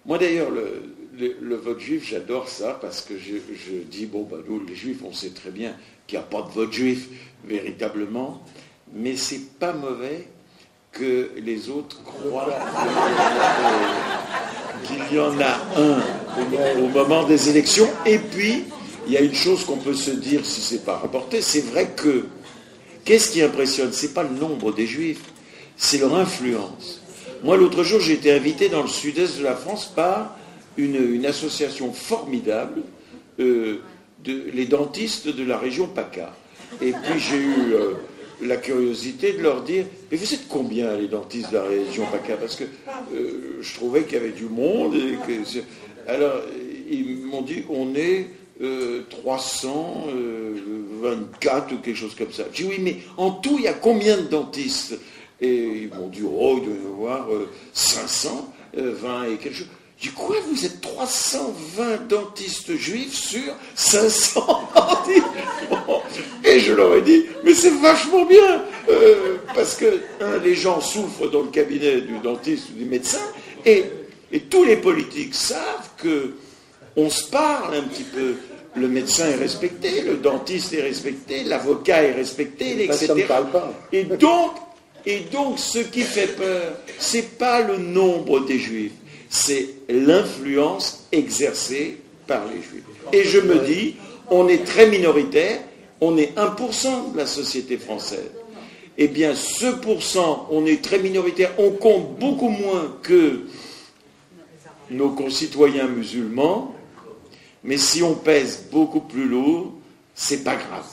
Moi d'ailleurs, le vote juif, j'adore ça, parce que je dis, bon, bah, nous, les juifs, on sait très bien qu'il n'y a pas de vote juif, véritablement, mais c'est pas mauvais que les autres croient qu'il y en a un au moment des élections. Et puis, il y a une chose qu'on peut se dire, si c'est pas rapporté, c'est vrai que, qu'est-ce qui impressionne? C'est pas le nombre des juifs, c'est leur influence. Moi, l'autre jour, j'ai été invité dans le sud-est de la France par une association formidable, les dentistes de la région PACA. Et puis j'ai eu la curiosité de leur dire, mais vous êtes combien les dentistes de la région PACA? Parce que je trouvais qu'il y avait du monde. Alors, ils m'ont dit, on est 324 ou quelque chose comme ça. J'ai dit, oui, mais en tout, il y a combien de dentistes? Et ils m'ont dit, oh, il doit y avoir 520 et quelque chose. J'ai dit, quoi, vous êtes 320 dentistes juifs sur 500 dentistes? Et je leur ai dit, mais c'est vachement bien, parce que les gens souffrent dans le cabinet du dentiste ou du médecin, et tous les politiques savent que on se parle un petit peu. Le médecin est respecté, le dentiste est respecté, l'avocat est respecté, etc. Ça ne parle pas. Et donc, ce qui fait peur, c'est pas le nombre des juifs, c'est l'influence exercée par les juifs. Et je me dis, on est très minoritaire, on est 1% de la société française. Eh bien, ce pourcent, on est très minoritaire, on compte beaucoup moins que nos concitoyens musulmans, mais si on pèse beaucoup plus lourd, c'est pas grave.